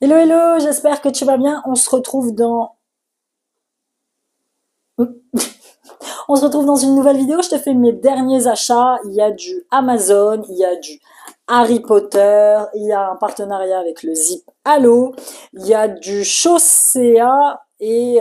Hello, hello, j'espère que tu vas bien. On se retrouve dans... On se retrouve dans une nouvelle vidéo. Je te fais mes derniers achats. Il y a du Amazon, il y a du Harry Potter, il y a un partenariat avec le Zip Allo, il y a du Chaussea et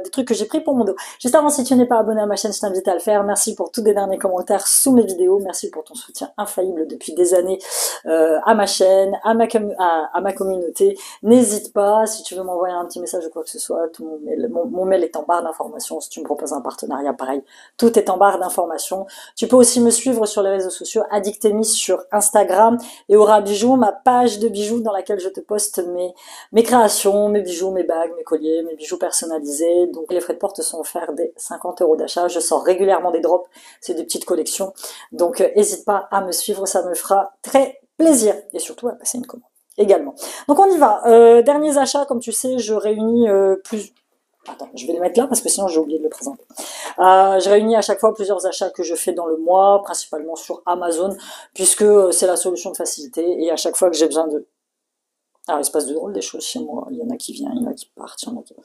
des trucs que j'ai pris pour mon dos. Juste avant, si tu n'es pas abonné à ma chaîne, je t'invite à le faire. Merci pour tous les derniers commentaires sous mes vidéos. Merci pour ton soutien infaillible depuis des années à ma chaîne, à ma communauté. N'hésite pas, si tu veux m'envoyer un petit message ou quoi que ce soit, tout mon mail est en barre d'informations. Si tu me proposes un partenariat, pareil, tout est en barre d'informations. Tu peux aussi me suivre sur les réseaux sociaux, Addictemi sur Instagram et Aura Bijoux, ma page de bijoux dans laquelle je te poste mes créations, mes bijoux, mes bagues, mes colliers, mes bijoux personnalisés. Donc les frais de porte sont offerts des 50 € d'achat. Je sors régulièrement des drops, c'est des petites collections. Donc n'hésite pas à me suivre, ça me fera très plaisir. Et surtout à passer une commande également. Donc on y va. Derniers achats, comme tu sais, je réunis plus... Attends, je vais les mettre là parce que sinon j'ai oublié de le présenter. Je réunis à chaque fois plusieurs achats que je fais dans le mois, principalement sur Amazon, puisque c'est la solution de facilité. Et à chaque fois que j'ai besoin de... Alors, il se passe de drôles des choses chez moi. Il y en a qui viennent, il y en a qui partent, il y en a qui...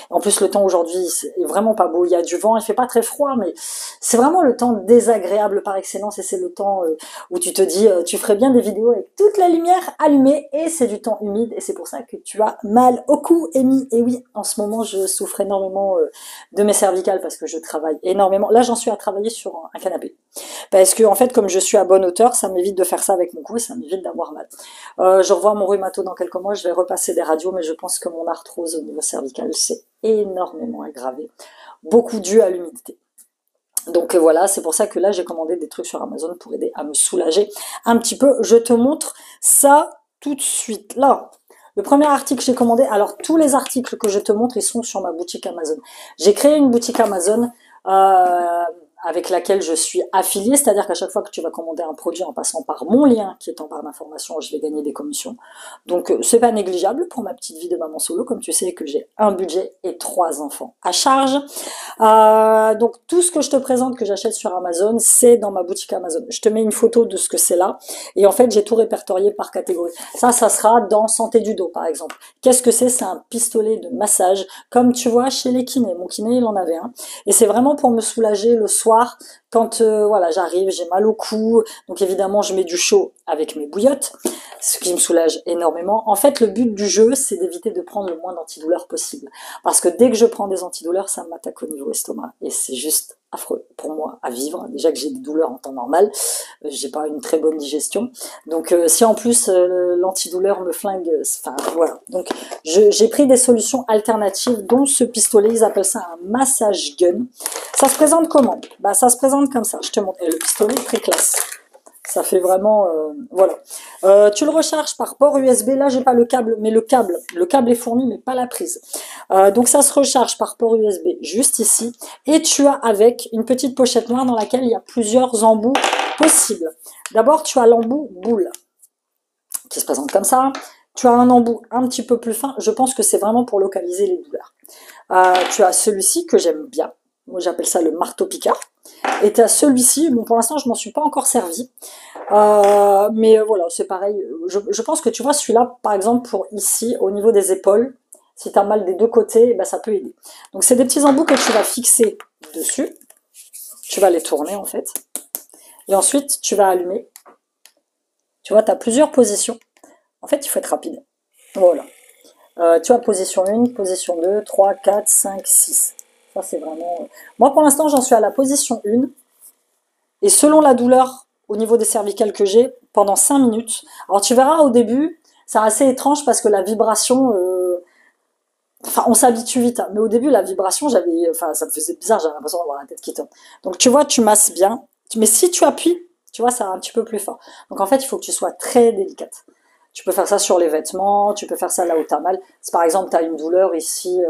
En plus, le temps aujourd'hui est vraiment pas beau. Il y a du vent, il fait pas très froid, mais c'est vraiment le temps désagréable par excellence. Et c'est le temps où tu te dis, tu ferais bien des vidéos avec toute la lumière allumée. Et c'est du temps humide. Et c'est pour ça que tu as mal au cou, Amy. Et oui, en ce moment, je souffre énormément de mes cervicales parce que je travaille énormément. Là, j'en suis à travailler sur un canapé. Parce que, en fait, comme je suis à bonne hauteur, ça m'évite de faire ça avec mon cou et ça m'évite d'avoir mal. Je revois mon rhumato dans quelques mois, je vais repasser des radios, mais je pense que mon arthrose au niveau cervical s'est énormément aggravée. Beaucoup dû à l'humidité. Donc voilà, c'est pour ça que là, j'ai commandé des trucs sur Amazon pour aider à me soulager un petit peu. Je te montre ça tout de suite. Là, le premier article que j'ai commandé, alors tous les articles que je te montre, ils sont sur ma boutique Amazon. J'ai créé une boutique Amazon avec laquelle je suis affiliée, c'est-à-dire qu'à chaque fois que tu vas commander un produit en passant par mon lien qui est en barre d'information, je vais gagner des commissions. Donc c'est pas négligeable pour ma petite vie de maman solo, comme tu sais que j'ai un budget et 3 enfants à charge. Donc tout ce que je te présente que j'achète sur Amazon, c'est dans ma boutique Amazon. Je te mets une photo de ce que c'est là, et en fait j'ai tout répertorié par catégorie. Ça sera dans santé du dos par exemple. Qu'est-ce que c'est? C'est un pistolet de massage, comme tu vois chez les kinés. Mon kiné il en avait un, et c'est vraiment pour me soulager le soir quand voilà, j'arrive, j'ai mal au cou, donc évidemment je mets du chaud avec mes bouillottes, ce qui me soulage énormément. En fait, le but du jeu, c'est d'éviter de prendre le moins d'antidouleurs possible, parce que dès que je prends des antidouleurs, ça m'attaque au niveau estomac, et c'est juste affreux pour moi à vivre. Déjà que j'ai des douleurs en temps normal, j'ai pas une très bonne digestion, donc si en plus l'antidouleur me flingue, enfin voilà. Donc j'ai pris des solutions alternatives, dont ce pistolet, ils appellent ça un massage gun. Ça se présente comment? Bah ça se présente comme ça, je te montre. Et le pistolet est très classe. Ça fait vraiment... voilà. Tu le recharges par port USB. Là, j'ai pas le câble, mais le câble est fourni, mais pas la prise. Donc, ça se recharge par port USB juste ici. Et tu as avec une petite pochette noire dans laquelle il y a plusieurs embouts possibles. D'abord, tu as l'embout boule qui se présente comme ça. Tu as un embout un petit peu plus fin. Je pense que c'est vraiment pour localiser les douleurs. Tu as celui-ci que j'aime bien. Moi, j'appelle ça le marteau picard. Et tu as celui-ci, bon, pour l'instant, je m'en suis pas encore servi. Mais voilà, c'est pareil. Je pense que tu vois, celui-là, par exemple, pour ici, au niveau des épaules, si tu as mal des deux côtés, ben, ça peut aider. Donc, c'est des petits embouts que tu vas fixer dessus. Tu vas les tourner, en fait. Et ensuite, tu vas allumer. Tu vois, tu as plusieurs positions. En fait, il faut être rapide. Voilà. Tu as position 1, position 2, 3, 4, 5, 6. Ça, c'est vraiment... Moi, pour l'instant, j'en suis à la position 1. Et selon la douleur au niveau des cervicales que j'ai, pendant 5 minutes. Alors, tu verras, au début, c'est assez étrange parce que la vibration... Enfin, on s'habitue vite. Hein, mais au début, la vibration, enfin, ça me faisait bizarre, j'avais l'impression d'avoir la tête qui tourne. Donc, tu vois, tu masses bien. Mais si tu appuies, tu vois, ça va un petit peu plus fort. Donc, en fait, il faut que tu sois très délicate. Tu peux faire ça sur les vêtements, tu peux faire ça là où tu as mal. Si par exemple tu as une douleur ici,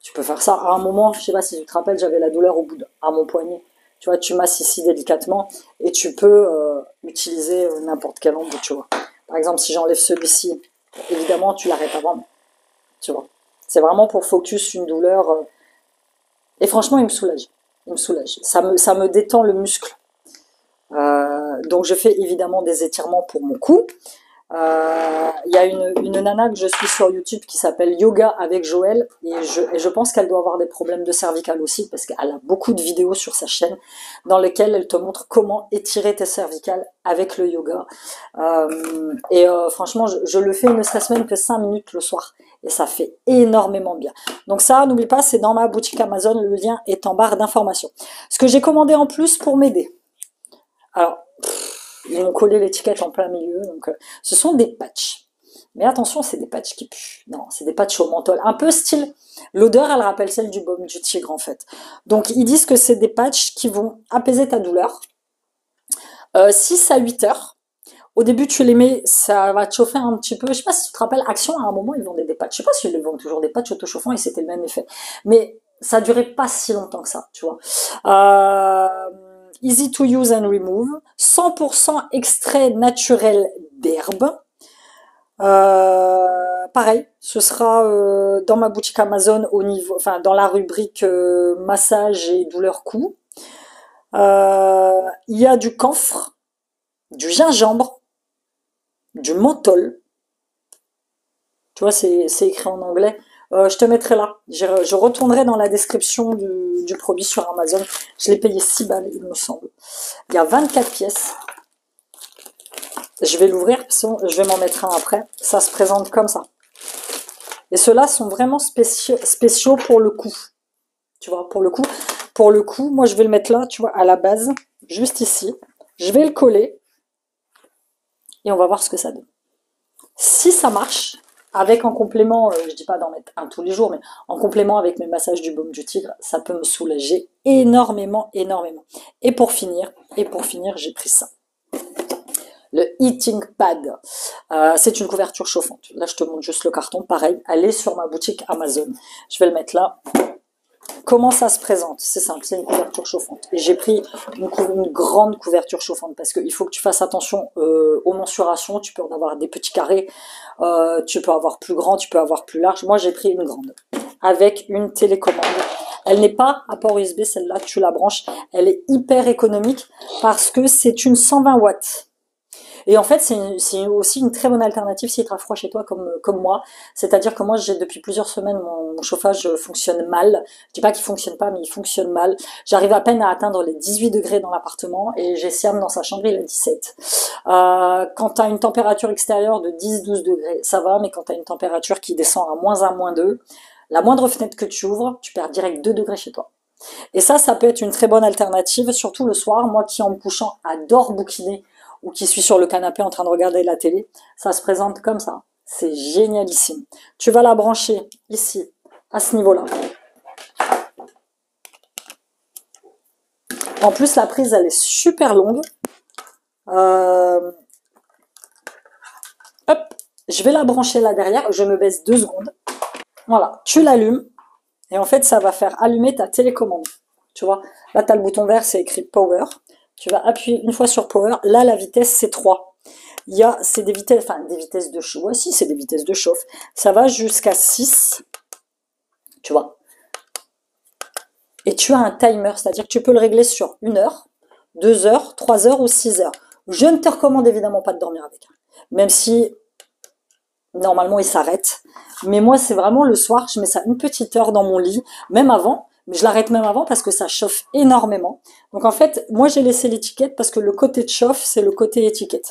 tu peux faire ça. À un moment, je sais pas si tu te rappelles, j'avais la douleur à mon poignet. Tu vois, tu masses ici délicatement et tu peux utiliser n'importe quel embout, tu vois. Par exemple, si j'enlève celui-ci, évidemment, tu l'arrêtes avant, tu vois. C'est vraiment pour focus une douleur. Et franchement, il me soulage. Il me soulage. Ça me détend le muscle. Donc, je fais évidemment des étirements pour mon cou. Il y a une nana que je suis sur YouTube qui s'appelle Yoga avec Joël et je pense qu'elle doit avoir des problèmes de cervicales aussi parce qu'elle a beaucoup de vidéos sur sa chaîne dans lesquelles elle te montre comment étirer tes cervicales avec le yoga. Franchement, je le fais ne serait-ce même que 5 minutes le soir et ça fait énormément bien. Donc ça, n'oublie pas, c'est dans ma boutique Amazon, le lien est en barre d'informations. Ce que j'ai commandé en plus pour m'aider. Alors, ils m'ont collé l'étiquette en plein milieu. Donc, ce sont des patchs. Mais attention, c'est des patchs qui puent. Non, c'est des patchs au menthol. Un peu style. L'odeur, elle rappelle celle du baume du tigre, en fait. Donc, ils disent que c'est des patchs qui vont apaiser ta douleur. 6 à 8 heures. Au début, tu les mets, ça va te chauffer un petit peu. Je sais pas si tu te rappelles, Action, à un moment, ils vendaient des patchs. Je sais pas s'ils vendent toujours des patchs autochauffants et c'était le même effet. Mais ça durait pas si longtemps que ça, tu vois. Easy to use and remove, 100% extrait naturel d'herbe. Pareil, ce sera dans ma boutique Amazon au niveau, enfin dans la rubrique massage et douleur cou. Il y a du camphre, du gingembre, du menthol. Tu vois, c'est écrit en anglais. Je te mettrai là. Je retournerai dans la description du produit sur Amazon. Je l'ai payé 6 balles, il me semble. Il y a 24 pièces. Je vais l'ouvrir, je vais m'en mettre un après. Ça se présente comme ça. Et ceux-là sont vraiment spéciaux pour le cou. Tu vois, pour le cou. Pour le cou, moi je vais le mettre là, tu vois, à la base, juste ici. Je vais le coller. Et on va voir ce que ça donne. Si ça marche, avec en complément, je dis pas d'en mettre un tous les jours, mais en complément avec mes massages du baume du tigre, ça peut me soulager énormément, énormément. Et pour finir, j'ai pris ça. Le Heating Pad. C'est une couverture chauffante. Là, je te montre juste le carton. Pareil, elle est sur ma boutique Amazon. Je vais le mettre là. Comment ça se présente? C'est simple, c'est une couverture chauffante. Et j'ai pris une grande couverture chauffante parce qu'il faut que tu fasses attention aux mensurations. Tu peux en avoir des petits carrés, tu peux avoir plus grand, tu peux avoir plus large. Moi, j'ai pris une grande avec une télécommande. Elle n'est pas à port USB, celle-là, tu la branches. Elle est hyper économique parce que c'est une 120 watts. Et en fait, c'est aussi une très bonne alternative si il te froid chez toi comme moi. C'est-à-dire que moi, j'ai depuis plusieurs semaines, mon chauffage fonctionne mal. Je dis pas qu'il fonctionne pas, mais il fonctionne mal. J'arrive à peine à atteindre les 18 degrés dans l'appartement et j'ai Siam dans sa chambre, il a 17. Quand tu as une température extérieure de 10-12 degrés, ça va, mais quand tu as une température qui descend à -1, -2, la moindre fenêtre que tu ouvres, tu perds direct 2 degrés chez toi. Et ça peut être une très bonne alternative, surtout le soir. Moi qui, en me couchant, adore bouquiner, ou qui suis sur le canapé en train de regarder la télé, ça se présente comme ça. C'est génialissime. Tu vas la brancher ici, à ce niveau-là. En plus, la prise, elle est super longue. Hop, je vais la brancher là derrière. Je me baisse 2 secondes. Voilà, tu l'allumes. Et en fait, ça va faire allumer ta télécommande. Tu vois, là, tu as le bouton vert, c'est écrit Power. Tu vas appuyer une fois sur Power. Là, la vitesse, c'est 3. C'est des vitesses, enfin, des vitesses de chauffe. Ouais, si, c'est des vitesses de chauffe. Ça va jusqu'à 6. Tu vois. Et tu as un timer, c'est-à-dire que tu peux le régler sur 1 heure, 2 heures, 3 heures ou 6 heures. Je ne te recommande évidemment pas de dormir avec. Même si, normalement, il s'arrête. Mais moi, c'est vraiment le soir, je mets ça une petite heure dans mon lit, même avant. Mais je l'arrête même avant parce que ça chauffe énormément. Donc en fait, moi j'ai laissé l'étiquette parce que le côté de chauffe, c'est le côté étiquette.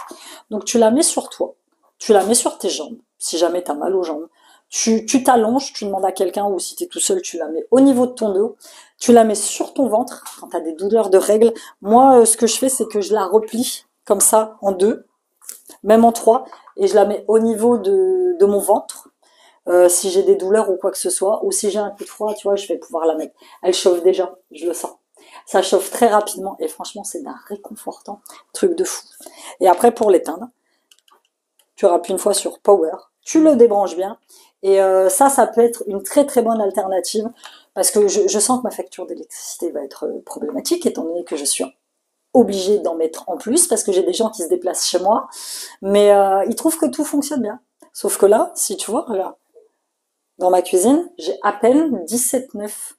Donc tu la mets sur toi, tu la mets sur tes jambes, si jamais tu as mal aux jambes. Tu t'allonges, tu demandes à quelqu'un ou si tu es tout seul, tu la mets au niveau de ton dos. Tu la mets sur ton ventre quand tu as des douleurs de règles. Moi, ce que je fais, c'est que je la replie comme ça en 2, même en 3, et je la mets au niveau de mon ventre. Si j'ai des douleurs ou quoi que ce soit, ou si j'ai un coup de froid, tu vois, je vais pouvoir la mettre. Elle chauffe déjà, je le sens. Ça chauffe très rapidement et franchement, c'est d'un réconfortant, truc de fou. Et après, pour l'éteindre, tu appuies une fois sur Power, tu le débranches bien. Et ça peut être une très très bonne alternative parce que je sens que ma facture d'électricité va être problématique étant donné que je suis obligée d'en mettre en plus parce que j'ai des gens qui se déplacent chez moi. Mais ils trouvent que tout fonctionne bien. Sauf que là, si tu vois, regarde. Dans ma cuisine, j'ai à peine 17,9.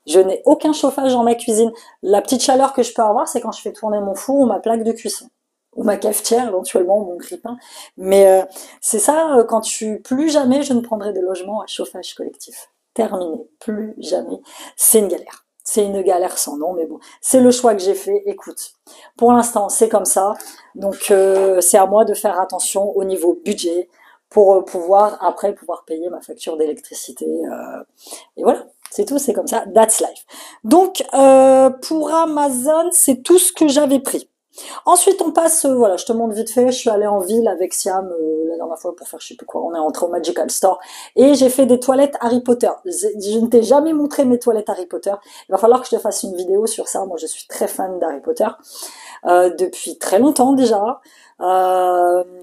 Je n'ai aucun chauffage dans ma cuisine. La petite chaleur que je peux avoir, c'est quand je fais tourner mon four ou ma plaque de cuisson. ou ma cafetière éventuellement, ou mon grille-pain. Mais c'est ça, plus jamais je ne prendrai de logement à chauffage collectif. Terminé, plus jamais. C'est une galère. C'est une galère sans nom, mais bon, c'est le choix que j'ai fait. Écoute, pour l'instant, c'est comme ça. Donc, c'est à moi de faire attention au niveau budget pour pouvoir payer ma facture d'électricité. Et voilà, c'est tout, c'est comme ça. That's life. Donc, pour Amazon, c'est tout ce que j'avais pris. Ensuite, on passe, voilà, je te montre vite fait, je suis allée en ville avec Siam la dernière fois pour faire je sais plus quoi, on est entré au Magical Store, et j'ai fait des toilettes Harry Potter. Je ne t'ai jamais montré mes toilettes Harry Potter, il va falloir que je te fasse une vidéo sur ça, moi je suis très fan d'Harry Potter, depuis très longtemps déjà,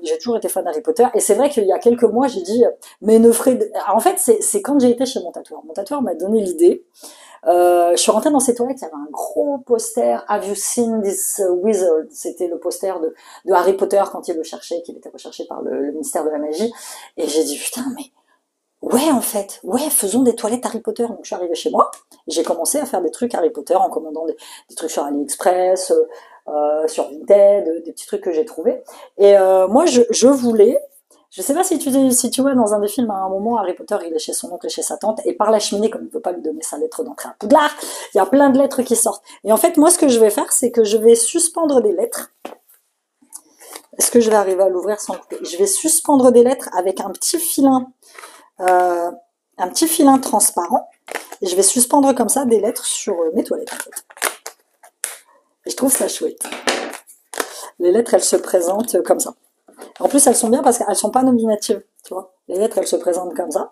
j'ai toujours été fan d'Harry Potter, et c'est vrai qu'il y a quelques mois, j'ai dit, mais ne ferait... En fait, c'est quand j'ai été chez mon tatoueur. Mon tatoueur m'a donné l'idée. Je suis rentrée dans ces toilettes, il y avait un gros poster Have you seen this wizard? C'était le poster de Harry Potter quand il le cherchait, qu'il était recherché par le ministère de la magie. Et j'ai dit putain, mais ouais en fait, ouais, faisons des toilettes Harry Potter. Donc je suis arrivée chez moi, et j'ai commencé à faire des trucs Harry Potter en commandant des trucs sur AliExpress, sur Vinted, des petits trucs que j'ai trouvés. Et moi je voulais... Je sais pas si tu vois dans un des films, à un moment, Harry Potter, il est chez son oncle et chez sa tante, et par la cheminée, comme il ne peut pas lui donner sa lettre d'entrée à Poudlard, il y a plein de lettres qui sortent. Et en fait, moi, ce que je vais faire, c'est que je vais suspendre des lettres. Est-ce que je vais arriver à l'ouvrir sans couper? Je vais suspendre des lettres avec un petit filin transparent, et je vais suspendre comme ça des lettres sur mes toilettes, en fait. Et je trouve ça chouette. Les lettres, elles se présentent comme ça. En plus, elles sont bien parce qu'elles sont pas nominatives, tu vois. Les lettres, elles se présentent comme ça.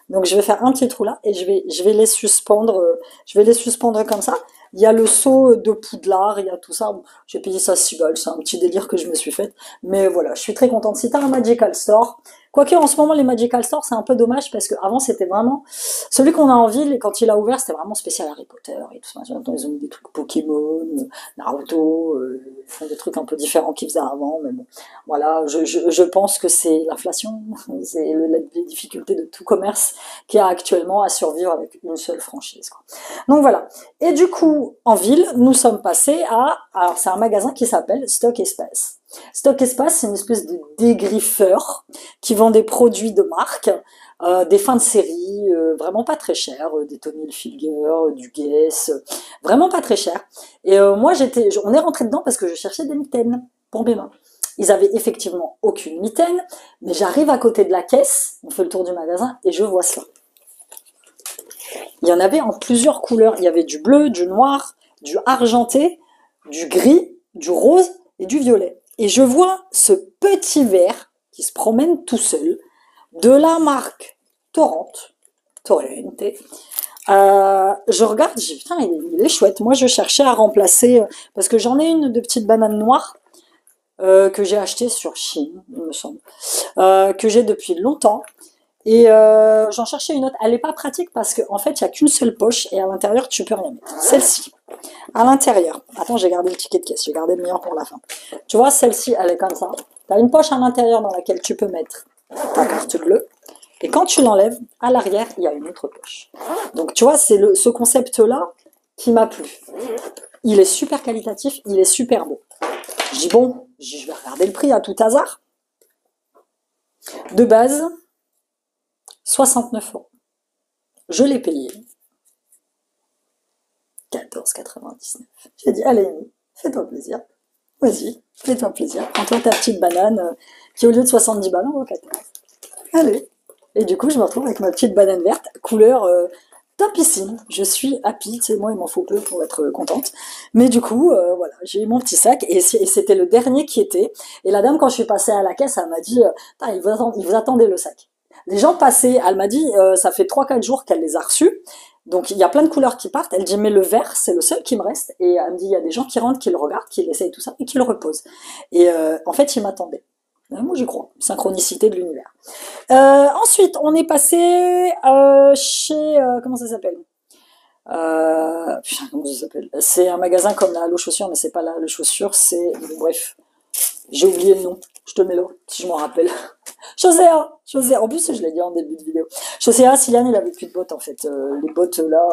Donc, je vais faire un petit trou là et je vais les suspendre. Je vais les suspendre comme ça. Il y a le seau de Poudlard, il y a tout ça. Bon, j'ai payé ça 6 balles, c'est un petit délire que je me suis fait. Mais voilà, je suis très contente. Si t'as un Magical Store, quoique en ce moment, les Magical Store, c'est un peu dommage parce qu'avant, c'était vraiment... Celui qu'on a en ville, et quand il a ouvert, c'était vraiment spécial Harry Potter et tout ça. Maintenant, ils ont mis des trucs Pokémon, Naruto, ils font des trucs un peu différents qu'ils faisaient avant. Mais bon, voilà, je pense que c'est l'inflation, c'est les difficultés de tout commerce qui a actuellement à survivre avec une seule franchise, quoi. Donc voilà. Et du coup, en ville, nous sommes passés à... Alors, c'est un magasin qui s'appelle Stock Espace. Stock Espace, c'est une espèce de dégriffeur qui vend des produits de marque, des fins de série, vraiment pas très chers, des Tommy Hilfiger, du Guess, vraiment pas très cher. Et moi, on est rentré dedans parce que je cherchais des mitaines pour mes mains. Ils avaient effectivement aucune mitaine, mais j'arrive à côté de la caisse, on fait le tour du magasin, et je vois ça. Il y en avait en plusieurs couleurs. Il y avait du bleu, du noir, du argenté, du gris, du rose et du violet. Et je vois ce petit verre qui se promène tout seul, de la marque Torrente. Je regarde, je dis putain, il est chouette. Moi, je cherchais à remplacer, parce que j'en ai une de petite banane noire, que j'ai acheté sur Chine, il me semble, que j'ai depuis longtemps. Et j'en cherchais une autre. Elle n'est pas pratique parce qu'en fait, il n'y a qu'une seule poche et à l'intérieur, tu peux rien mettre. Celle-ci, à l'intérieur. Attends, j'ai gardé le ticket de caisse. J'ai gardé le meilleur pour la fin. Tu vois, celle-ci, elle est comme ça. Tu as une poche à l'intérieur dans laquelle tu peux mettre ta carte bleue. Et quand tu l'enlèves, à l'arrière, il y a une autre poche. Donc, tu vois, c'est ce concept-là qui m'a plu. Il est super qualitatif, il est super beau. Je dis, bon, je vais regarder le prix à tout hasard. De base... 69 €. Je l'ai payé 14,99 €. J'ai dit, allez, fais-toi plaisir. Vas-y, fais-toi plaisir. Prends-toi ta petite banane qui, au lieu de 70 balles, en vaut 14. Allez. Et du coup, je me retrouve avec ma petite banane verte, couleur topissime. Je suis happy. Tu sais, moi, il m'en faut peu pour être contente. Mais du coup, voilà, j'ai eu mon petit sac et c'était le dernier qui était. Et la dame, quand je suis passée à la caisse, elle m'a dit, il vous attendez le sac. Les gens passaient, elle m'a dit, ça fait 3-4 jours qu'elle les a reçus, donc il y a plein de couleurs qui partent, elle dit, mais le vert, c'est le seul qui me reste, et elle me dit, il y a des gens qui rentrent, qui le regardent, qui l'essayent, tout ça, et qui le reposent. Et en fait, ils m'attendaient. Moi, j'y crois, synchronicité de l'univers. Ensuite, on est passé chez, comment ça s'appelle, putain, comment ça s'appelle, c'est un magasin comme la Halo Chaussures, mais c'est pas la Halo Chaussures, c'est, bref, j'ai oublié le nom, je te mets là, si je m'en rappelle. En plus, je l'ai dit en début de vidéo. Chaussea, Siliane, il avait plus de bottes, en fait. Les bottes, là,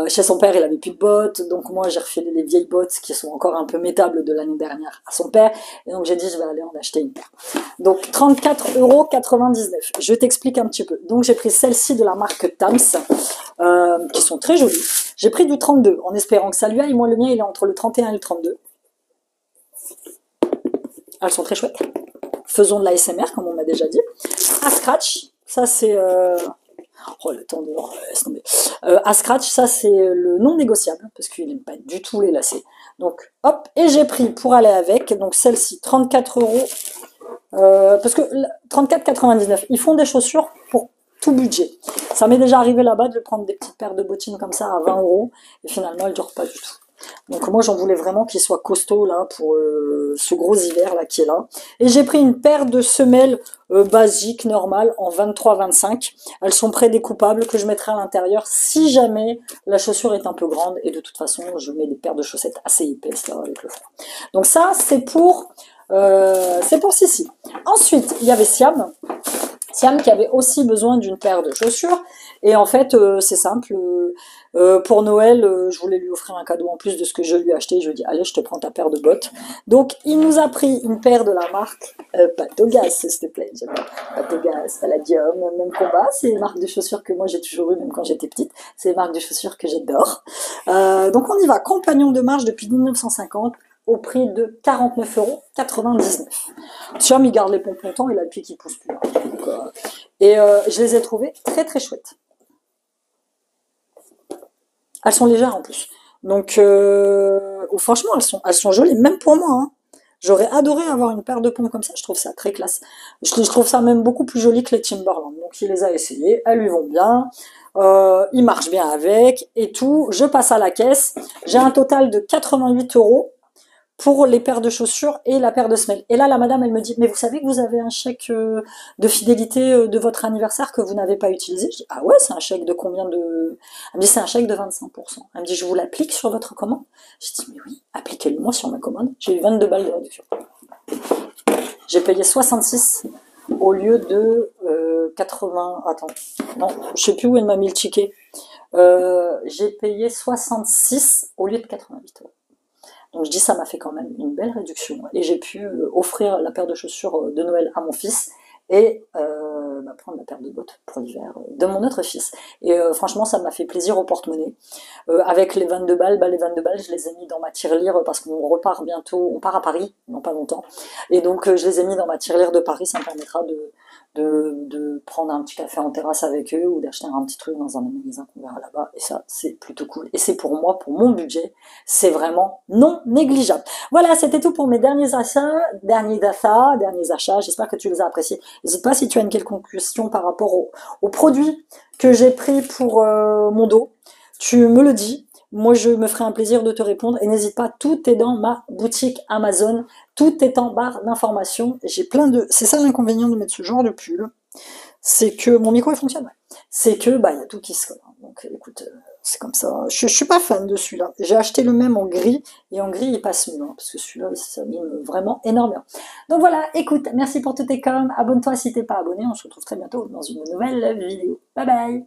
chez son père, il avait plus de bottes. Donc, moi, j'ai refilé les vieilles bottes qui sont encore un peu métables de l'année dernière à son père. Et donc, j'ai dit, je vais aller en acheter une paire. Donc, 34,99 €. Je t'explique un petit peu. Donc, j'ai pris celle-ci de la marque Tams, qui sont très jolies. J'ai pris du 32, en espérant que ça lui aille. Moi, le mien, il est entre le 31 et le 32. Elles sont très chouettes. Faisons de la SMR, comme on m'a déjà dit. À scratch, ça c'est... Oh, le temps de... laisse tomber. À scratch, ça c'est le non négociable, parce qu'il n'aime pas du tout les lacets. Donc, hop, et j'ai pris pour aller avec, donc celle-ci, 34 €. Parce que 34,99 €, ils font des chaussures pour tout budget. Ça m'est déjà arrivé là-bas de prendre des petites paires de bottines comme ça à 20 €, et finalement, elles ne durent pas du tout. Donc moi j'en voulais vraiment qu'il soit costaud là pour ce gros hiver là qui est là. Et j'ai pris une paire de semelles basiques, normales, en 23-25. Elles sont prédécoupables que je mettrai à l'intérieur si jamais la chaussure est un peu grande. Et de toute façon je mets des paires de chaussettes assez épaisses là avec le froid. Donc ça c'est pour Sissi. Ensuite il y avait Siam. Siam qui avait aussi besoin d'une paire de chaussures. Et en fait, c'est simple. Pour Noël, je voulais lui offrir un cadeau en plus de ce que je lui ai acheté. Je lui ai dit, allez, je te prends ta paire de bottes. Donc, il nous a pris une paire de la marque Patogaz, s'il te plaît. Patogaz, Palladium, même combat. C'est une marque de chaussures que moi, j'ai toujours eu, même quand j'étais petite. C'est une marque de chaussures que j'adore. Donc, on y va. Compagnon de marche depuis 1950. Au prix de 49,99 €. Siam, il garde les pompes longtemps, il a le pied qui pousse plus. Donc, je les ai trouvées très très chouettes. Elles sont légères en plus. Donc, franchement, elles sont jolies, même pour moi. Hein. J'aurais adoré avoir une paire de pompes comme ça, je trouve ça très classe. Je trouve ça même beaucoup plus joli que les Timberland. Donc, il les a essayées, elles lui vont bien. Il marche bien avec et tout. Je passe à la caisse. J'ai un total de 88 € pour les paires de chaussures et la paire de semelles. Et là, la madame, elle me dit, mais vous savez que vous avez un chèque de fidélité de votre anniversaire que vous n'avez pas utilisé? Je dis, ah ouais, c'est un chèque de combien de... Elle me dit, c'est un chèque de 25%. Elle me dit, je vous l'applique sur votre commande? Je dis, mais oui, appliquez-le moi sur ma commande. J'ai eu 22 balles de réduction. J'ai payé 66 au lieu de 80... Attends, non, je sais plus où elle m'a mis le ticket. J'ai payé 66 au lieu de 88 €. Donc je dis ça m'a fait quand même une belle réduction et j'ai pu offrir la paire de chaussures de Noël à mon fils et prendre la paire de bottes pour l'hiver de mon autre fils. Et franchement ça m'a fait plaisir au porte-monnaie. Avec les 22 balles, les 22 balles je les ai mis dans ma tirelire parce qu'on repart bientôt, on part à Paris, non pas longtemps. Et donc je les ai mis dans ma tirelire de Paris, ça me permettra de prendre un petit café en terrasse avec eux ou d'acheter un petit truc dans un magasin qu'on verra là-bas. Et ça, c'est plutôt cool. Et c'est pour moi, pour mon budget, c'est vraiment non négligeable. Voilà, c'était tout pour mes derniers achats. J'espère que tu les as appréciés. N'hésite pas si tu as une quelconque question par rapport aux produits que j'ai pris pour mon dos. Tu me le dis. Moi, je me ferai un plaisir de te répondre. Et n'hésite pas, tout est dans ma boutique Amazon. Tout est en barre d'informations. J'ai plein de... C'est ça l'inconvénient de mettre ce genre de pull. C'est que mon micro, il fonctionne. Ouais. C'est que, il y a tout qui se colle. Donc, écoute, c'est comme ça. Je suis pas fan de celui-là. J'ai acheté le même en gris. Et en gris, il passe mieux. Hein, parce que celui-là, il s'abîme vraiment énormément. Donc voilà, écoute, merci pour tous tes coms. Abonne-toi si t'es pas abonné. On se retrouve très bientôt dans une nouvelle vidéo. Bye bye!